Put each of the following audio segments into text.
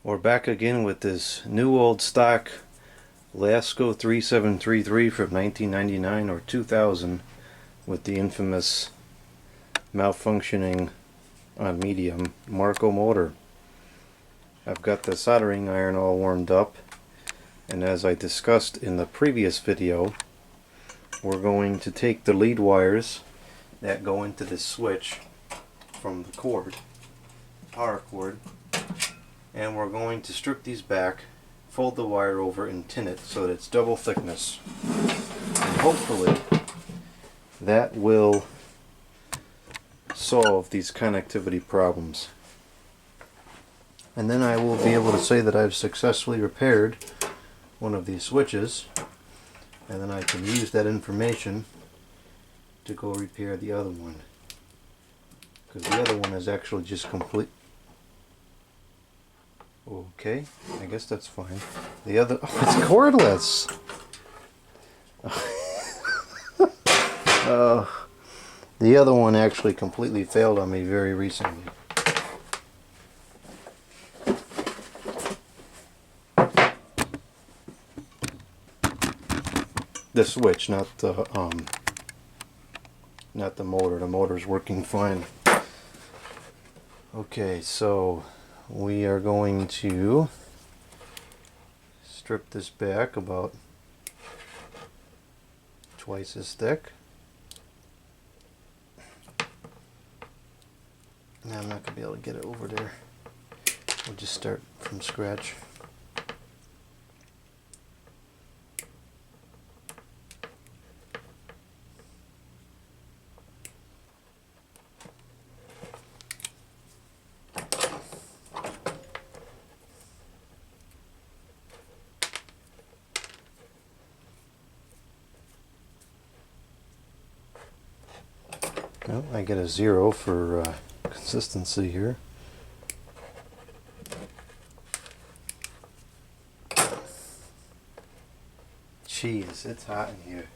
We're back again with this new old stock Lasko 3733 from 1999 or 2000 with the infamous malfunctioning on medium Marco motor. I've got the soldering iron all warmed up, and as I discussed in the previous video, we're going to take the lead wires that go into this switch from the cord, power cord, and we're going to strip these back, fold the wire over and tin it so that it's double thickness, and hopefully that will solve these connectivity problems. And then I will be able to say that I've successfully repaired one of these switches, and then I can use that information to go repair the other one, because the other one is actually just complete. Okay, I guess that's fine. The other, oh, it's cordless. The other one actually completely failed on me very recently. The switch, not the motor. The motor's working fine. Okay, so we are going to strip this back about twice as thick. Now I'm not going to be able to get it over there. We'll just start from scratch. Well, I get a 0 for consistency here. Jeez, it's hot in here.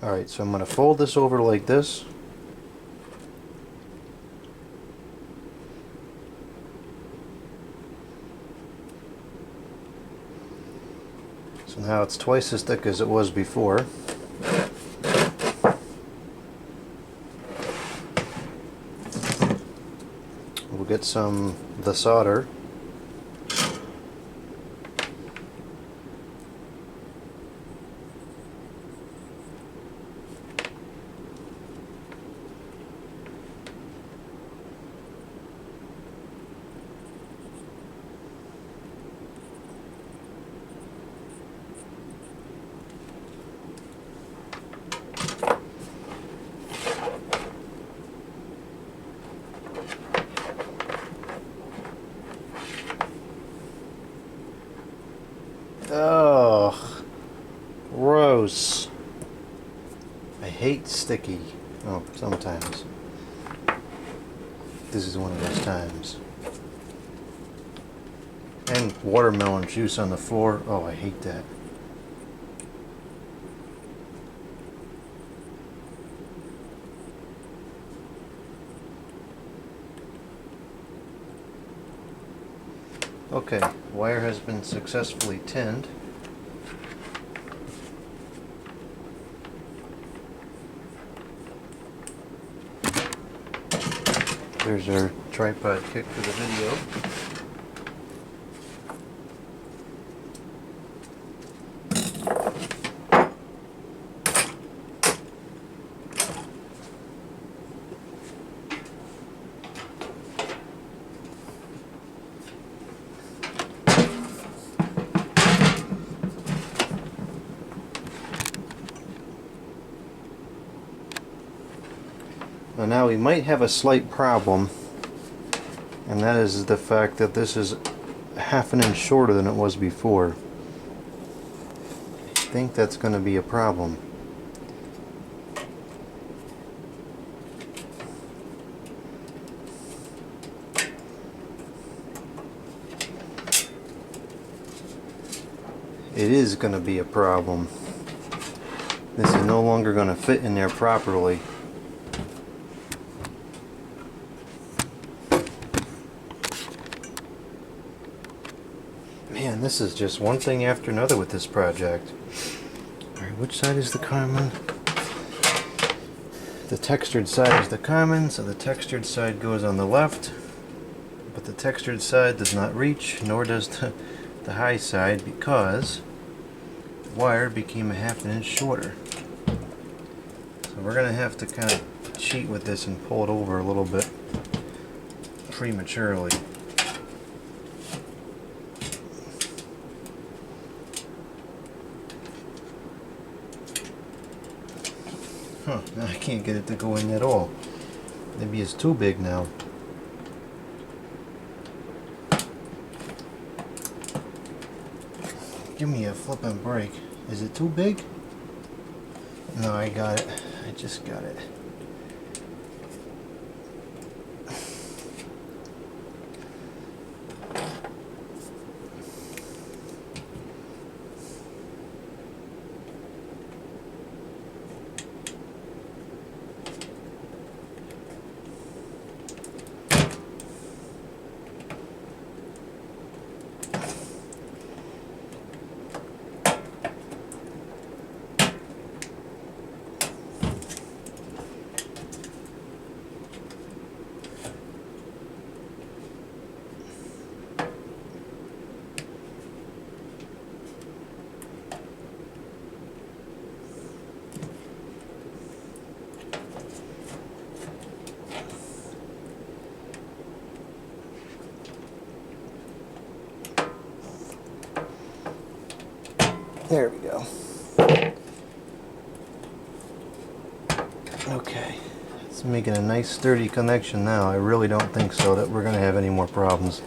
Alright, so I'm going to fold this over like this. So now it's twice as thick as it was before. We'll get the solder. Oh, gross. I hate sticky. Oh, sometimes. This is one of those times. And watermelon juice on the floor. Oh, I hate that. Okay, wire has been successfully tinned. There's our tripod kick for the video. Now we might have a slight problem, and that is the fact that this is half an inch shorter than it was before. I think that's going to be a problem. It is going to be a problem. this is no longer going to fit in there properly. Man, this is just one thing after another with this project. Alright, which side is the common? The textured side is the common, so the textured side goes on the left, but the textured side does not reach, nor does the high side, because the wire became a ½ inch shorter. So we're going to have to kind of cheat with this and pull it over a little bit prematurely. Huh, now I can't get it to go in at all. Maybe it's too big now. Give me a flippin' break. Is it too big? No, I got it. I just got it. There we go. Okay, it's making a nice sturdy connection now. I really don't think so that we're going to have any more problems.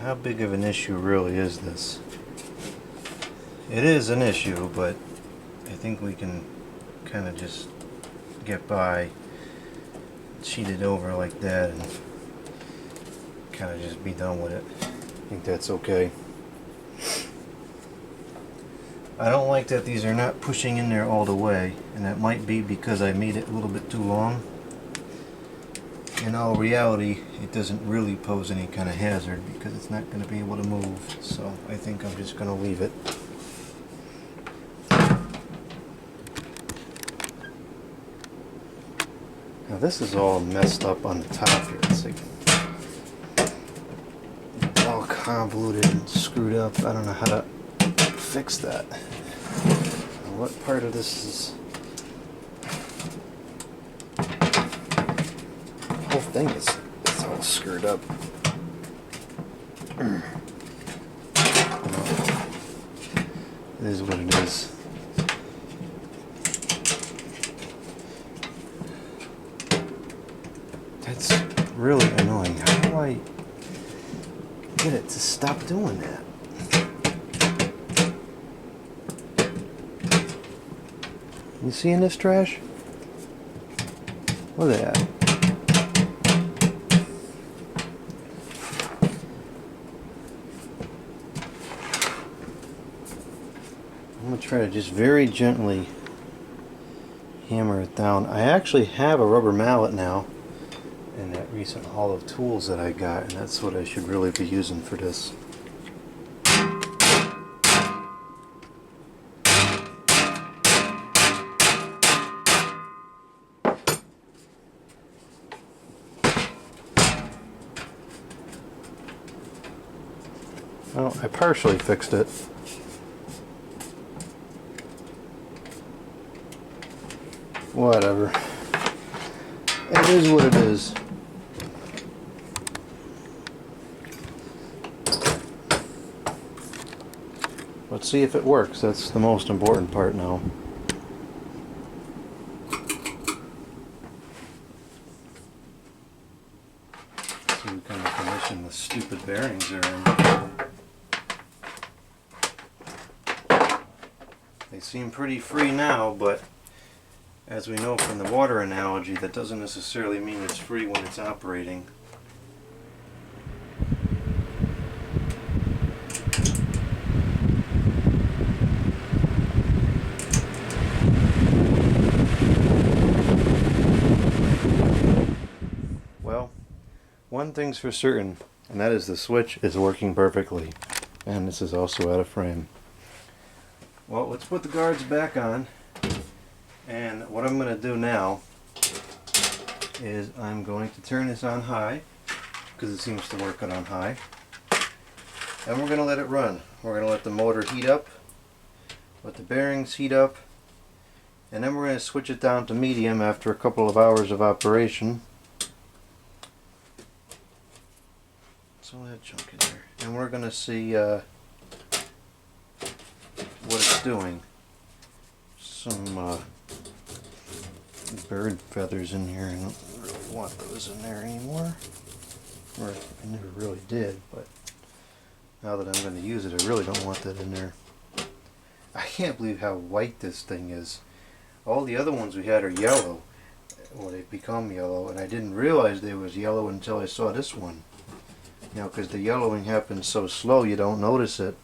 How big of an issue really is this? It is an issue, but I think we can kind of just get by, cheat it over like that, and kind of just be done with it. I think that's okay. I don't like that these are not pushing in there all the way, and that might be because I made it a little bit too long. In all reality, it doesn't really pose any kind of hazard because it's not going to be able to move, so I think I'm just going to leave it. Now this is all messed up on the top here. It's like it's all convoluted and screwed up. I don't know how to fix that. What part of this is... The whole thing is all screwed up. It is what it is. That's really annoying. How do I get it to stop doing that? You seeing this trash? Look at that. I'm going to try to just very gently hammer it down. I actually have a rubber mallet now in that recent haul of tools that I got, and that's what I should really be using for this. Well, I partially fixed it. Whatever. It is what it is. Let's see if it works. That's the most important part now. See what kind of condition the stupid bearings are in. They seem pretty free now, but As we know from the water analogy, that doesn't necessarily mean it's free when it's operating. Well, one thing's for certain, and that is the switch is working perfectly. And this is also out of frame. Well, let's put the guards back on. And what I'm going to do now is I'm going to turn this on high, because it seems to work on high. And we're going to let it run. We're going to let the motor heat up, let the bearings heat up, and then we're going to switch it down to medium after a couple of hours of operation. So that junk in there. And we're going to see what it's doing. Some bird feathers in here. I don't really want those in there anymore. Or I never really did, but now that I'm going to use it, I really don't want that in there. I can't believe how white this thing is. All the other ones we had are yellow. Well, they've become yellow, and I didn't realize they was yellow until I saw this one. You know, because the yellowing happens so slow, you don't notice it.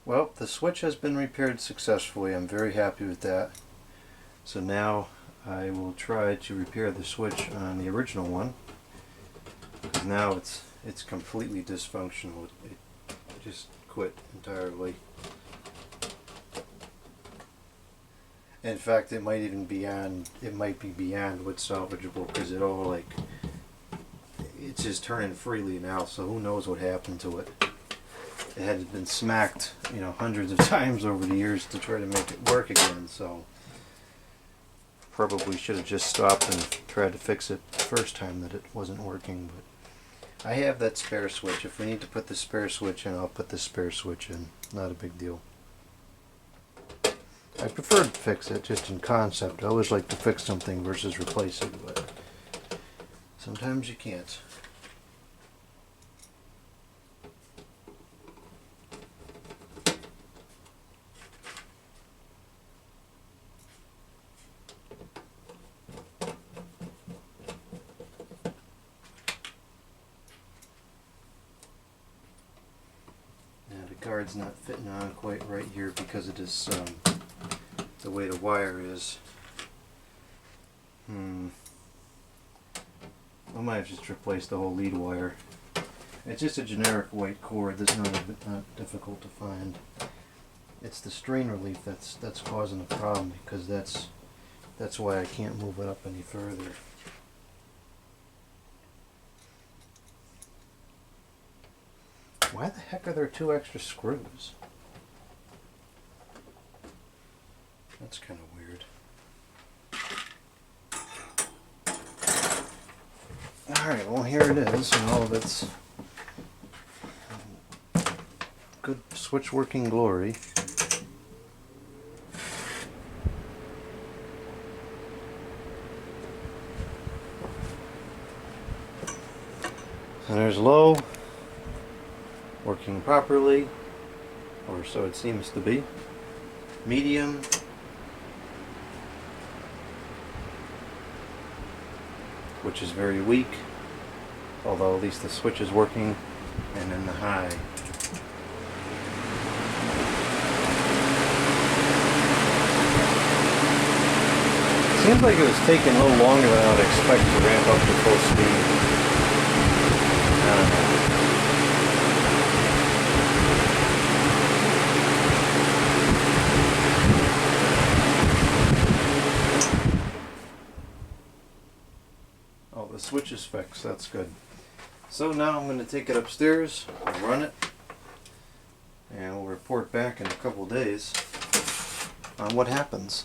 Well, the switch has been repaired successfully. I'm very happy with that. So now I will try to repair the switch on the original one. Because now it's completely dysfunctional. It just quit entirely. In fact, it might even be beyond what's salvageable, because it's just turning freely now, so who knows what happened to it. It had been smacked, you know, hundreds of times over the years to try to make it work again, so probably should have just stopped and tried to fix it the first time that it wasn't working. But I have that spare switch. If we need to put the spare switch in, I'll put the spare switch in. Not a big deal. I prefer to fix it just in concept. I always like to fix something versus replace it, but sometimes you can't. Guard's not fitting on quite right here because it is the way the wire is. I might have just replaced the whole lead wire. It's just a generic white cord that's not difficult to find. It's the strain relief that's causing the problem, because that's why I can't move it up any further. Why the heck are there 2 extra screws? That's kind of weird. Alright, well here it is, and all of its good switch working glory. And there's low. Working properly, or so it seems to be. Medium. Which is very weak, although at least the switch is working, and then the high. Seems like it was taking a little longer than I would expect to ramp up to full speed. I don't know. The switch is fixed, that's good. So now I'm going to take it upstairs and run it, and we'll report back in a couple days on what happens.